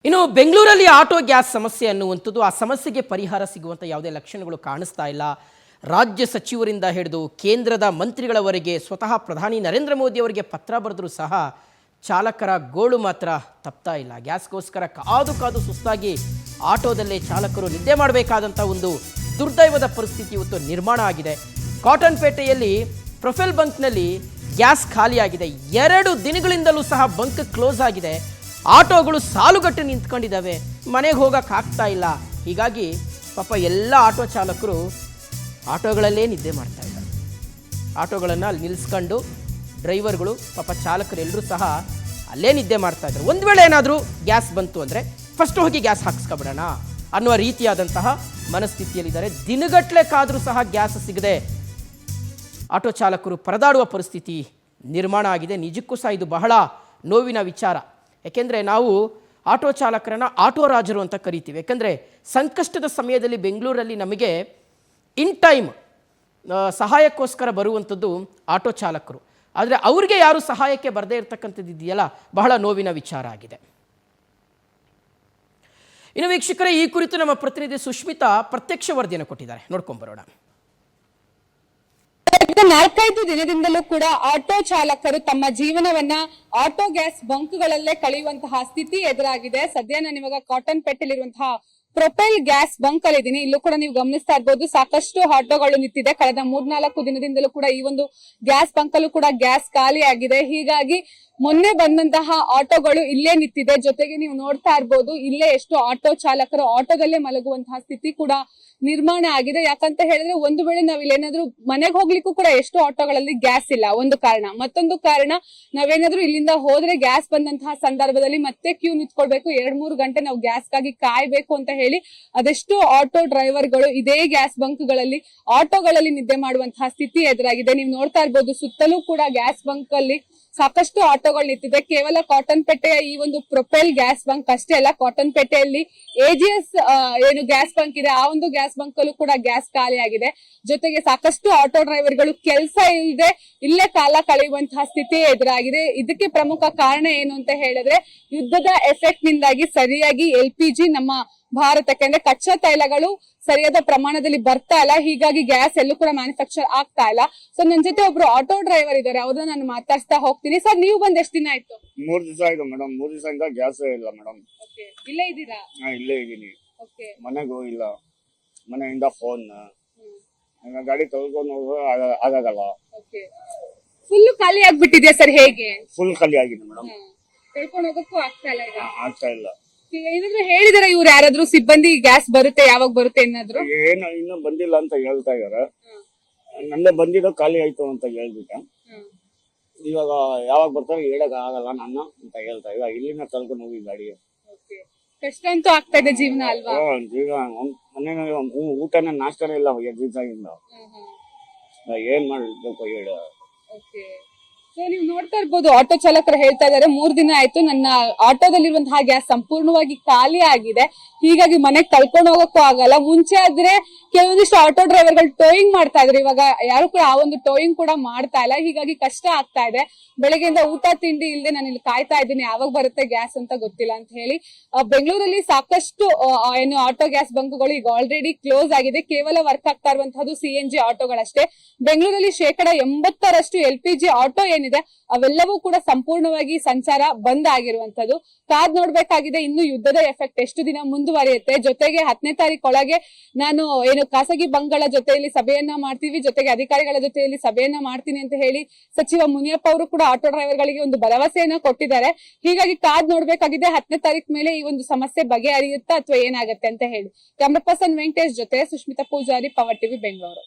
ಇನ್ನು ಬೆಂಗಳೂರಲ್ಲಿ auto gas ಸಮಸ್ಯೆ ಅನ್ನುವಂಥದ್ದು ಆ ಸಮಸ್ಯೆಗೆ ಪರಿಹಾರ ಸಿಗುವಂಥ ಯಾವುದೇ ಲಕ್ಷಣಗಳು ಕಾಣಿಸ್ತಾ ಇಲ್ಲ. ರಾಜ್ಯ ಸಚಿವರಿಂದ ಹಿಡಿದು ಕೇಂದ್ರದ ಮಂತ್ರಿಗಳವರೆಗೆ ಸ್ವತಃ ಪ್ರಧಾನಿ ನರೇಂದ್ರ ಮೋದಿ ಅವರಿಗೆ ಪತ್ರ ಬರೆದರೂ ಸಹ ಚಾಲಕರ ಗೋಳು ಮಾತ್ರ ತಪ್ತಾ ಇಲ್ಲ. ಗ್ಯಾಸ್ಗೋಸ್ಕರ ಕಾದು ಕಾದು ಸುಸ್ತಾಗಿ ಆಟೋದಲ್ಲೇ ಚಾಲಕರು ನಿದ್ದೆ ಮಾಡಬೇಕಾದಂಥ ಒಂದು ದುರ್ದೈವದ ಪರಿಸ್ಥಿತಿ ಇವತ್ತು ನಿರ್ಮಾಣ ಆಗಿದೆ. ಕಾಟನ್ ಪೇಟೆಯಲ್ಲಿ ಪ್ರೊಫೈಲ್ ಬಂಕ್ನಲ್ಲಿ ಗ್ಯಾಸ್ ಖಾಲಿಯಾಗಿದೆ. 2 ದಿನಗಳಿಂದಲೂ ಸಹ ಬಂಕ್ ಕ್ಲೋಸ್ ಆಗಿದೆ. ಆಟೋಗಳು ಸಾಲುಗಟ್ಟು ನಿಂತ್ಕೊಂಡಿದ್ದಾವೆ. ಮನೆಗೆ ಹೋಗಕ್ಕೆ ಆಗ್ತಾ ಇಲ್ಲ. ಹೀಗಾಗಿ ಪಾಪ ಎಲ್ಲ ಆಟೋ ಚಾಲಕರು ಆಟೋಗಳಲ್ಲೇ ನಿದ್ದೆ ಮಾಡ್ತಾ ಇದ್ದಾರೆ. ಆಟೋಗಳನ್ನು ಅಲ್ಲಿ ನಿಲ್ಲಿಸ್ಕೊಂಡು ಡ್ರೈವರ್ಗಳು ಪಾಪ ಚಾಲಕರು ಎಲ್ಲರೂ ಸಹ ಅಲ್ಲೇ ನಿದ್ದೆ ಮಾಡ್ತಾ ಇದ್ದಾರೆ. ಒಂದು ವೇಳೆ ಏನಾದರೂ ಗ್ಯಾಸ್ ಬಂತು ಅಂದರೆ ಫಸ್ಟ್ ಹೋಗಿ ಗ್ಯಾಸ್ ಹಾಕ್ಸ್ಕೊಬಿಡೋಣ ಅನ್ನುವ ರೀತಿಯಾದಂತಹ ಮನಸ್ಥಿತಿಯಲ್ಲಿದ್ದಾರೆ. ದಿನಗಟ್ಟಲೆ ಕಾದರೂ ಸಹ ಗ್ಯಾಸ್ ಸಿಗದೆ ಆಟೋ ಚಾಲಕರು ಪರದಾಡುವ ಪರಿಸ್ಥಿತಿ ನಿರ್ಮಾಣ ಆಗಿದೆ. ನಿಜಕ್ಕೂ ಸಹ ಇದು ಬಹಳ ನೋವಿನ ವಿಚಾರ. ಯಾಕೆಂದರೆ ನಾವು ಆಟೋ ಚಾಲಕರನ್ನು ಆಟೋ ರಾಜರು ಅಂತ ಕರಿತೀವಿ. ಯಾಕೆಂದರೆ ಸಂಕಷ್ಟದ ಸಮಯದಲ್ಲಿ ಬೆಂಗಳೂರಲ್ಲಿ ನಮಗೆ ಇನ್ ಟೈಮ್ ಸಹಾಯಕ್ಕೋಸ್ಕರ ಬರುವಂಥದ್ದು ಆಟೋ ಚಾಲಕರು. ಆದರೆ ಅವ್ರಿಗೆ ಯಾರು ಸಹಾಯಕ್ಕೆ ಬರದೇ ಇರತಕ್ಕಂಥದ್ದು ಇದೆಯಲ್ಲ, ಬಹಳ ನೋವಿನ ವಿಚಾರ ಆಗಿದೆ. ಇನ್ನು ವೀಕ್ಷಕರೇ, ಈ ಕುರಿತು ನಮ್ಮ ಪ್ರತಿನಿಧಿ ಸುಷ್ಮಿತಾ ಪ್ರತ್ಯಕ್ಷ ವರದಿಯನ್ನು ಕೊಟ್ಟಿದ್ದಾರೆ, ನೋಡ್ಕೊಂಡ್ಬರೋಣ. 4-5 ದಿನದಿಂದಲೂ ಕೂಡ ಆಟೋ ಚಾಲಕರು ತಮ್ಮ ಜೀವನವನ್ನ ಆಟೋ ಗ್ಯಾಸ್ ಬಂಕ್ಗಳಲ್ಲೇ ಕಳೆಯುವಂತಹ ಸ್ಥಿತಿ ಎದುರಾಗಿದೆ. ಸದ್ಯ ನಾನು ಇವಾಗ ಕಾಟನ್ ಪೇಟೆಲಿರುವಂತಹ ಪ್ರೊಪೈಲ್ ಗ್ಯಾಸ್ ಬಂಕ್ ಅಲ್ಲಿ ಇದೀನಿ. ಇಲ್ಲೂ ಕೂಡ ನೀವು ಗಮನಿಸ್ತಾ ಇರ್ಬೋದು, ಸಾಕಷ್ಟು ಆಟೋಗಳು ನಿಂತಿದೆ. ಕಳೆದ 3-4 ದಿನದಿಂದಲೂ ಕೂಡ ಈ ಒಂದು ಗ್ಯಾಸ್ ಬಂಕ್ ಅಲ್ಲೂ ಕೂಡ ಗ್ಯಾಸ್ ಖಾಲಿ ಆಗಿದೆ. ಹೀಗಾಗಿ ಮೊನ್ನೆ ಬಂದಂತಹ ಆಟೋಗಳು ಇಲ್ಲೇ ನಿಂತಿದೆ. ಜೊತೆಗೆ ನೀವು ನೋಡ್ತಾ ಇರ್ಬೋದು, ಇಲ್ಲೇ ಎಷ್ಟು ಆಟೋ ಚಾಲಕರು ಆಟೋದಲ್ಲೇ ಮಲಗುವಂತಹ ಸ್ಥಿತಿ ಕೂಡ ನಿರ್ಮಾಣ ಆಗಿದೆ. ಯಾಕಂತ ಹೇಳಿದ್ರೆ, ಒಂದು ವೇಳೆ ನಾವ್ ಇಲ್ಲೇನಾದ್ರೂ ಮನೆಗೆ ಹೋಗ್ಲಿಕ್ಕೂ ಕೂಡ ಎಷ್ಟು ಆಟೋಗಳಲ್ಲಿ ಗ್ಯಾಸ್ ಇಲ್ಲ, ಒಂದು ಕಾರಣ. ಮತ್ತೊಂದು ಕಾರಣ, ನಾವೇನಾದ್ರೂ ಇಲ್ಲಿಂದ ಹೋದ್ರೆ ಗ್ಯಾಸ್ ಬಂದಂತಹ ಸಂದರ್ಭದಲ್ಲಿ ಮತ್ತೆ ಕ್ಯೂ ನಿಂತ್ಕೊಳ್ಬೇಕು. 2-3 ಗಂಟೆ ನಾವು ಗ್ಯಾಸ್ಗಾಗಿ ಕಾಯ್ಬೇಕು ಅಂತ ಹೇಳಿ ಅದೆಷ್ಟು ಆಟೋ ಡ್ರೈವರ್ಗಳು ಇದೇ ಗ್ಯಾಸ್ ಬಂಕ್ಗಳಲ್ಲಿ ಆಟೋಗಳಲ್ಲಿ ನಿದ್ದೆ ಮಾಡುವಂತಹ ಸ್ಥಿತಿ ಎದುರಾಗಿದೆ. ನೀವು ನೋಡ್ತಾ ಇರ್ಬೋದು, ಸುತ್ತಲೂ ಕೂಡ ಗ್ಯಾಸ್ ಬಂಕ್ ಅಲ್ಲಿ ಸಾಕಷ್ಟು ಆಟೋಗಳು ನಿಂತಿದೆ. ಕೇವಲ ಕಾಟನ್ ಪೇಟೆಯ ಈ ಒಂದು ಪ್ರೊಪೈಲ್ ಗ್ಯಾಸ್ ಬಂಕ್ ಅಷ್ಟೇ ಅಲ್ಲ, ಕಾಟನ್ ಪೇಟೆಯಲ್ಲಿ AGS ಏನು ಗ್ಯಾಸ್ ಬಂಕ್ ಇದೆ, ಆ ಒಂದು ಗ್ಯಾಸ್ ಬಂಕ್ ಅಲ್ಲೂ ಕೂಡ ಗ್ಯಾಸ್ ಖಾಲಿ ಆಗಿದೆ. ಜೊತೆಗೆ ಸಾಕಷ್ಟು ಆಟೋ ಡ್ರೈವರ್ಗಳು ಕೆಲಸ ಇಲ್ಲದೆ ಇಲ್ಲೇ ಕಾಲ ಕಳೆಯುವಂತಹ ಸ್ಥಿತಿ ಎದುರಾಗಿದೆ. ಇದಕ್ಕೆ ಪ್ರಮುಖ ಕಾರಣ ಏನು ಅಂತ ಹೇಳಿದ್ರೆ, ಯುದ್ಧದ ಎಫೆಕ್ಟ್ ನಿಂದಾಗಿ ಸರಿಯಾಗಿ LPG ನಮ್ಮ ಭಾರತಕ್ಕೆ ಅಂದ್ರೆ ಕಚ್ಚಾ ತೈಲಗಳು ಸರಿಯಾದ ಪ್ರಮಾಣದಲ್ಲಿ ಬರ್ತಾ ಇಲ್ಲ. ಹೀಗಾಗಿ ಗ್ಯಾಸ್ ಎಲ್ಲೂ ಕೂಡ ಮ್ಯಾನುಫ್ಯಾಕ್ಚರ್ ಆಗ್ತಾ ಇಲ್ಲ. ಸೊ ನನ್ನ ಜೊತೆ ಒಬ್ರು ಆಟೋ ಡ್ರೈವರ್ ಇದ್ದಾರೆ, ಅವ್ರನ್ನ ನಾನು ಮಾತಾಡ್ತಾ ಹೋಗ್ತೀನಿ. ಸರ್, ನೀವು ಬಂದ್ ಎಷ್ಟು ದಿನ ಆಯ್ತು? 3 ದಿವಸ ಆಯ್ತು ಮೇಡಮ್. 3 ದಿವಸದಿಂದ ಗ್ಯಾಸ್ ಇಲ್ಲ ಮೇಡಮ್. ಇಲ್ಲೇ ಇದ್ದೀರಾ? ಇಲ್ಲೇ ಇದೀನಿ. ಮನೆಗೂ ಇಲ್ಲ. ಮನೆಯಿಂದ ಫೋನ್, ಗಾಡಿ ತಗೊಂಡು ಆಗಲ್ಲ. ಫುಲ್ ಖಾಲಿ ಆಗ್ಬಿಟ್ಟಿದ್ಯಾ ಸರ್? ಹೇಗೆ ಫುಲ್ ಖಾಲಿ ಆಗಿದೆ ಮೇಡಮ್. ಕಳ್ಕೊಂಡು ಹೋಗಕ್ಕೂ ಆಗ್ತಾ ಇಲ್ಲ ಈಗ? ಆಗ್ತಾ ಇಲ್ಲ. ಏನಾದ್ರು ಹೇಳಿದಾರೆ ಇವ್ರು ಯಾರಾದ್ರೂ ಸಿಬ್ಬಂದಿ, ಗ್ಯಾಸ್ ಬರುತ್ತೆ ಯಾವಾಗ ಬರುತ್ತೆ ಏನಾದ್ರು? ಏನು ಇನ್ನೂ ಬಂದಿಲ್ಲ ಅಂತ ಹೇಳ್ತಾ ಇದಾರೆ. ನನ್ನೇ ಬಂದಿದ್ದು ಖಾಲಿ ಆಯ್ತು ಅಂತ ಹೇಳ್ಬಿಟ್ಟೆ. ಇವಾಗ ಯಾವಾಗ ಬರ್ತಾರೆ ಹೇಳಕ್ ಆಗಲ್ಲ ನಾನು ಅಂತ ಹೇಳ್ತಾ ಇವಾಗ ಇಲ್ಲಿನ ಕಳ್ಕೊಂಡು ಹೋಗಿ ಗಾಡಿ. ಕಷ್ಟ ಅಂತೂ ಆಗ್ತಾ ಇದೆ ಜೀವನ ಅಲ್ವಾ? ಈಗ ಮನೆ ಊಟನ ನಾಷ್ಟನೇ ಇಲ್ಲ 2 ದಿವಸದಿಂದ. ಏನ್ ಮಾಡ್ಬೇಕು ಹೇಳ. ಸೊ ನೀವು ನೋಡ್ತಾ ಇರ್ಬೋದು, ಆಟೋ ಚಾಲಕರು ಹೇಳ್ತಾ ಇದಾರೆ, 3 ದಿನ ಆಯ್ತು ನನ್ನ ಆಟೋದಲ್ಲಿರುವಂತಹ ಗ್ಯಾಸ್ ಸಂಪೂರ್ಣವಾಗಿ ಖಾಲಿ ಆಗಿದೆ. ಹೀಗಾಗಿ ಮನೆಗೆ ಕಳ್ಕೊಂಡು ಹೋಗಕ್ಕೂ ಆಗಲ್ಲ. ಮುಂಚೆ ಆದ್ರೆ ಕೆಲವೊಂದಿಷ್ಟು ಆಟೋ ಡ್ರೈವರ್ಗಳು ಟೋಯಿಂಗ್ ಮಾಡ್ತಾ ಇದ್ರು, ಇವಾಗ ಯಾರು ಕೂಡ ಆ ಒಂದು ಟೋಯಿಂಗ್ ಕೂಡ ಮಾಡ್ತಾ ಇಲ್ಲ. ಹೀಗಾಗಿ ಕಷ್ಟ ಆಗ್ತಾ ಇದೆ. ಬೆಳಗ್ಗೆಯಿಂದ ಊಟ ತಿಂಡಿ ಇಲ್ಲದೆ ನಾನು ಇಲ್ಲಿ ಕಾಯ್ತಾ ಇದ್ದೀನಿ, ಯಾವಾಗ ಬರುತ್ತೆ ಗ್ಯಾಸ್ ಅಂತ ಗೊತ್ತಿಲ್ಲ ಅಂತ ಹೇಳಿ. ಬೆಂಗಳೂರಲ್ಲಿ ಸಾಕಷ್ಟು ಏನು ಆಟೋ ಗ್ಯಾಸ್ ಬಂಕ್ಗಳು ಈಗ ಆಲ್ರೆಡಿ ಕ್ಲೋಸ್ ಆಗಿದೆ. ಕೇವಲ ವರ್ಕ್ ಆಗ್ತಾ ಇರುವಂತಹದ್ದು CNG ಆಟೋಗಳಷ್ಟೇ. ಬೆಂಗಳೂರಲ್ಲಿ 80% LPG ಆಟೋ ಏನಿದೆ ಅವೆಲ್ಲವೂ ಕೂಡ ಸಂಪೂರ್ಣವಾಗಿ ಸಂಚಾರ ಬಂದ್ ಆಗಿರುವಂತದ್ದು. ಕಾದ್ ನೋಡ್ಬೇಕಾಗಿದೆ, ಇನ್ನು ಯುದ್ಧದ ಎಫೆಕ್ಟ್ ಎಷ್ಟು ದಿನ ಮುಂದುವರಿಯುತ್ತೆ. ಜೊತೆಗೆ 10ನೇ ತಾರೀಕು ಒಳಗೆ ನಾನು ಏನು ಖಾಸಗಿ ಬಂಕ್ಗಳ ಜೊತೆಯಲ್ಲಿ ಸಭೆಯನ್ನ ಮಾಡ್ತೀವಿ, ಜೊತೆಗೆ ಅಧಿಕಾರಿಗಳ ಜೊತೆಯಲ್ಲಿ ಸಭೆಯನ್ನ ಮಾಡ್ತೀನಿ ಅಂತ ಹೇಳಿ ಸಚಿವ ಮುನಿಯಪ್ಪ ಅವರು ಕೂಡ ಆಟೋ ಡ್ರೈವರ್ಗಳಿಗೆ ಒಂದು ಭರವಸೆಯನ್ನ ಕೊಟ್ಟಿದ್ದಾರೆ. ಹೀಗಾಗಿ ಕಾದ್ ನೋಡ್ಬೇಕಾಗಿದೆ 10ನೇ ತಾರೀಕು ಮೇಲೆ ಈ ಒಂದು ಸಮಸ್ಯೆ ಬಗೆಹರಿಯುತ್ತಾ ಅಥವಾ ಏನಾಗುತ್ತೆ ಅಂತ ಹೇಳಿ. ಕ್ಯಾಮರಾ ಪರ್ಸನ್ ವೆಂಕಟೇಶ್ ಜೊತೆ ಸುಷ್ಮಿತಾ ಪೂಜಾರಿ, ಪವರ್ ಟಿವಿ, ಬೆಂಗಳೂರು.